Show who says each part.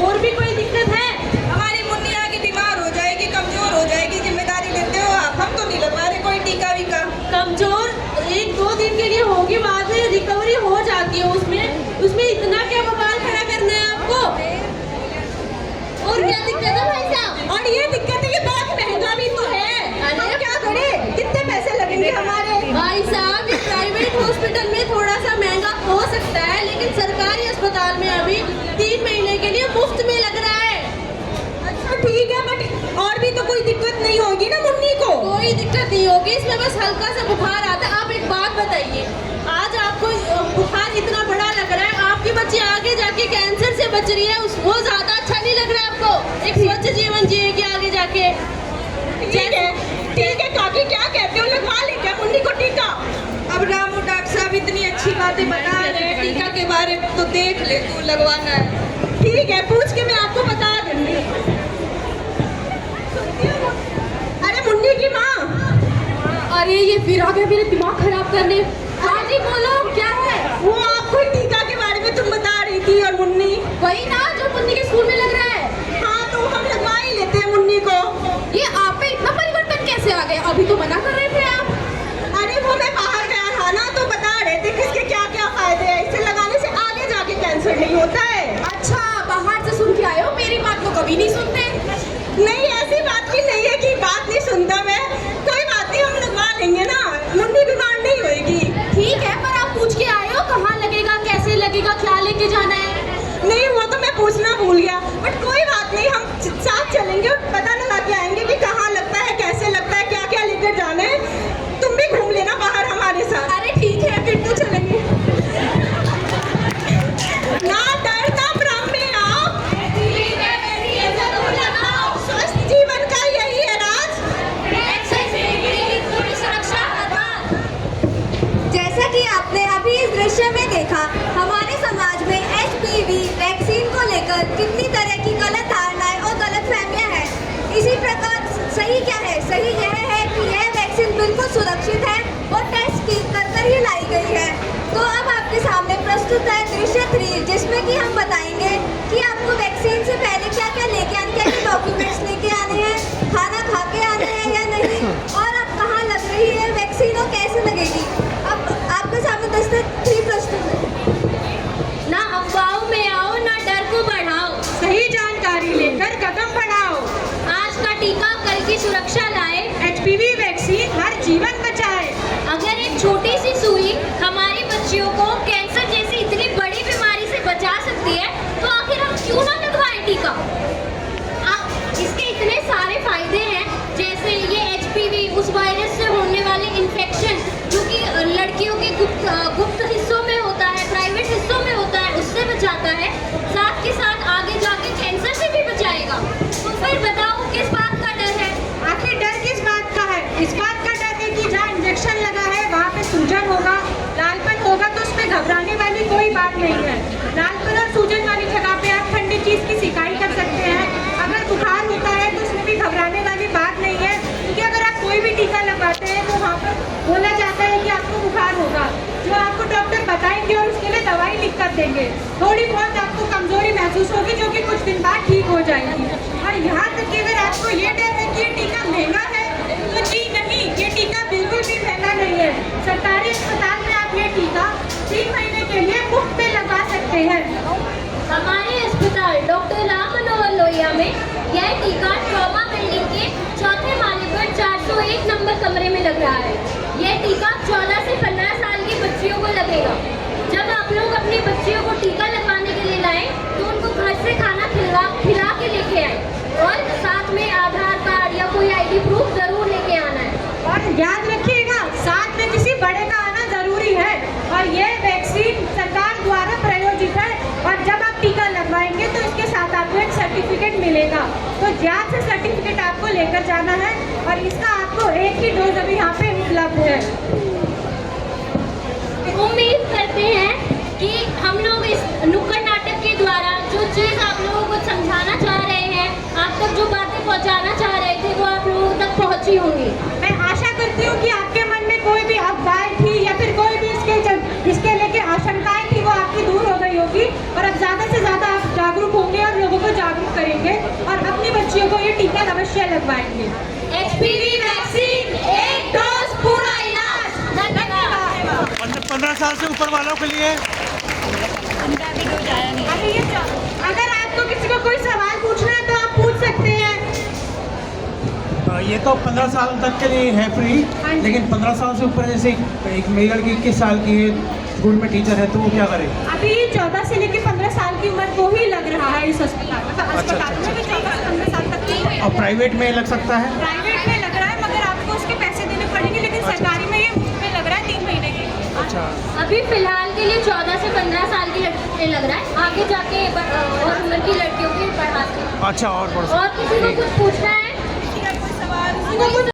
Speaker 1: और भी कोई दिक्कत है?
Speaker 2: हमारी मुन्नी आगे बीमार हो जाएगी, कमजोर हो जाएगी, जिम्मेदारी लेते हो आप। हम तो नहीं लगवा रहे कोई टीका वीका।
Speaker 1: कमजोर 1-2 दिन के लिए होगी, बाद में रिकवरी हो जाती है। उसमें इतना क्या बवाल खड़ा करना है आपको? और क्या दिक्कत है भाई साहब?
Speaker 2: और ये दिक्कत है, ये बहुत महंगा भी तो है। हम क्या करें, कितने पैसे लगेंगे हमारे?
Speaker 1: भाई साहब, ये प्राइवेट हॉस्पिटल में थोड़ा सा महंगा हो सकता है, लेकिन सरकारी अस्पताल में अभी 3 महीने के लिए मुफ्त में लग रहा है।
Speaker 2: अच्छा ठीक है, बट और भी तो कोई दिक्कत नहीं होगी ना मुन्नी को?
Speaker 1: कोई दिक्कत नहीं होगी, इसमें बस हल्का सा बुखार आता है। आप एक बात बताइए, आज आपको बुखार इतना बड़ा लग रहा है, आपकी बच्ची आगे जाके कैंसर से बच रही है, वो ज्यादा अच्छा नहीं लग रहा है आपको? एक स्वच्छ जीवन जिएगी आगे जाके।
Speaker 2: ठीक है काकी, क्या कहते हो, लगवा ले क्या मुन्नी को टीका? अब रामू डॉक्टर साहब इतनी अच्छी बातें बता रहे हैं टीका के बारे में, तो देख ले तू लगवाना है। ठीक है, पूछ के मैं आपको बता दूंगी। अरे मुन्नी की माँ।
Speaker 1: अरे ये फिर आ गया मेरे दिमाग खराब करने। हाँ जी बोलो, क्या है?
Speaker 2: वो आपको टीका के बारे में तुम बता रही थी। और मुन्नी
Speaker 1: वही ना जो मुन्नी के स्कूल में लग रहा है।
Speaker 2: हाँ, तो हम लगवा ही लेते हैं मुन्नी को।
Speaker 1: ये आप पे इतना परिवर्तन कैसे आ गया? अभी तो मना कर रहे थे आप।
Speaker 2: अरे वो मैं बाहर गया था ना, तो बता रहे थे किसके क्या क्या फायदे हैं। इसे लगाने से आगे जाके कैंसर नहीं होता है।
Speaker 1: अच्छा, बाहर से सुन के आए हो, मेरी बात तो कभी नहीं सुनते।
Speaker 2: नहीं, ऐसी बात भी नहीं है कि बात नहीं सुनता मैं। कोई बात नहीं, हम लगवा लेंगे ना, मुन्नी बीमार नहीं होएगी।
Speaker 1: ठीक है, पर आप पूछ के आए हो कहाँ लगेगा, कैसे लगेगा, क्या लेके जाना है?
Speaker 2: नहीं, वो तो मैं पूछना भूल गया, बट कोई बात नहीं, हम साथ चलेंगे और पता लगा के आएंगे कि कहाँ लगता है, कैसे लगता है, क्या क्या लेकर जाना है। तुम भी घूम लेना बाहर हमारे साथ।
Speaker 1: अरे ठीक है, फिर तो चलेंगे।
Speaker 2: ना डर ना भ्रम में आओ। स्वस्थ जीवन का यही है राज।
Speaker 3: जैसा कि आपने अभी इस दृश्य में देखा, हमारे समाज में HPV वैक्सीन को लेकर कितनी तरह की गलत धारणाएं और गलतफहमियां हैं। इसी प्रकार सही क्या है? सही यह है कि यह वैक्सीन बिल्कुल सुरक्षित है और टेस्ट कर ही लाई गई है। तो अब आपके सामने प्रस्तुत है दृश्य 3, जिसमें कि हम बताएंगे कि आपको वैक्सीन से पहले क्या क्या लेके आने, क्या क्या डॉक्यूमेंट्स लेके आने हैं, खाना खा के आना है या नहीं, और अब कहाँ लग रही है वैक्सीन और कैसे लगेगी। अब आपके सामने दृश्य 3 प्रस्तुत है।
Speaker 1: ना अफवाहों में आओ, ना डर को बढ़ाओ,
Speaker 2: सही जानकारी लेकर कदम बढ़ाओ।
Speaker 1: आज का टीका कल की सुरक्षा लाए,
Speaker 2: HPV वैक्सीन हर जीवन बचाए।
Speaker 1: अगर एक छोटी सी सुई हमारी बच्चियों को कैंसर जैसी इतनी बड़ी बीमारी से बचा सकती है, तो आखिर हम क्यों ना लगवाएं टीका? इसके इतने सारे फायदे हैं, जैसे ये HPV उस वायरस से होने वाले इन्फेक्शन जो कि लड़कियों के गुप्त हिस्सों में होता है, प्राइवेट हिस्सों में होता है, उससे बचाता है। साथ के साथ आगे जाके कैंसर से भी बचाएगा। तो फिर बताओ किस बात का डर है?
Speaker 2: आखिर डर किस बात का है? इस बात का डर है कि जहाँ इंजेक्शन लगा है वहाँ पे सूजन होगा, लालपन होगा, तो उसमें घबराने वाली कोई बात नहीं है। लालपन और सूजन वाली जगह पे आप ठंडी चीज़ की सिकाई कर सकते हैं। अगर बुखार होता है तो उसमें भी घबराने वाली बात नहीं है, क्योंकि अगर आप कोई भी टीका लगवाते हैं तो वहाँ पर बोला जाता है कि आपको बुखार होगा, जो आपको डॉक्टर बताएंगे और उसके लिए दवाई लिख कर देंगे। थोड़ी बहुत आपको कमजोरी महसूस होगी, जो कि कुछ दिन बाद ठीक हो जाएगी। और यहाँ तक कि अगर आपको ये डर है कि ये टीका महंगा है, तो जी नहीं, ये टीका बिल्कुल भी महंगा नहीं है। सरकारी अस्पताल में आप ये टीका 3 महीने के लिए मुफ्त में लगवा सकते हैं।
Speaker 1: हमारे अस्पताल डॉक्टर राम मनोहर लोहिया में यह टीका ट्रॉमा बिल्डिंग के 4थे माले पर 401 नंबर कमरे में लग रहा है। यह टीका 14 से 15 साल की बच्चियों को लगेगा। जब आप लोग अपनी बच्चियों को टीका लगवाने के लिए लाएं, तो उनको घर से खाना खिला के लेके आए, और साथ में आधार कार्ड या कोई ID प्रूफ जरूर लेके आना है।
Speaker 2: और याद रखिएगा, साथ में किसी बड़े का आना जरूरी है। और यह वैक्सीन सरकार द्वारा प्रायोजित है, और जब आप टीका लगवाएंगे तो इसके साथ आपको एक सर्टिफिकेट मिलेगा। तो ध्यान से सर्टिफिकेट आपको लेकर जाना है, और इसका आपको एक ही डोज अभी यहाँ पे उपलब्ध है।
Speaker 1: उम्मीद करते हैं कि हम लोग इस नुक्कड़ नाटक के द्वारा जो चीज़ आप लोगों को समझाना चाह रहे हैं, आप तक जो बातें पहुंचाना चाह रहे थे, वो आप लोगों तक पहुंची होंगी।
Speaker 2: मैं आशा करती हूँ कि आपके मन में कोई भी अफवाह थी या फिर कोई भी इसके लेके आशंकाएं थी, वो आपकी दूर हो गई होगी, और अब ज़्यादा से ज़्यादा आप जागरूक होंगे और लोगों को करेंगे और अपनी बच्चियों को ये टीका अवश्य लगवाएंगे।
Speaker 1: HPV वैक्सीन एक डोज पूरा इलाज। धन्यवाद।
Speaker 4: 15 साल से ऊपर वालों के लिए
Speaker 2: अभी ये अगर आपको किसी को कोई सवाल पूछना है तो आप पूछ सकते हैं।
Speaker 4: ये तो 15 साल तक के लिए है फ्री, लेकिन 15 साल से ऊपर जैसे एक मेरी लड़की 21 साल की है, स्कूल में टीचर है, तो वो क्या करे?
Speaker 2: अभी 14 से लेकर 15 साल की उम्र को ही लग रहा है इस अस्पताल में, अस्पताल में भी 14 से 15 साल तक की।
Speaker 4: और प्राइवेट में लग सकता है?
Speaker 2: प्राइवेट में लग रहा है मगर आपको उसके पैसे देने पड़ेंगे, लेकिन सरकारी में ये मुफ्त में लग रहा है 3 महीने के।
Speaker 4: अच्छा,
Speaker 1: अभी फिलहाल के लिए 14 से 15 साल की लड़की लग रहा है, आगे जाके और उम्र की लड़कियों की पढ़ा सकते हैं।
Speaker 4: अच्छा, और
Speaker 1: और किसी को कुछ पूछना है?
Speaker 2: किसी का कोई सवाल?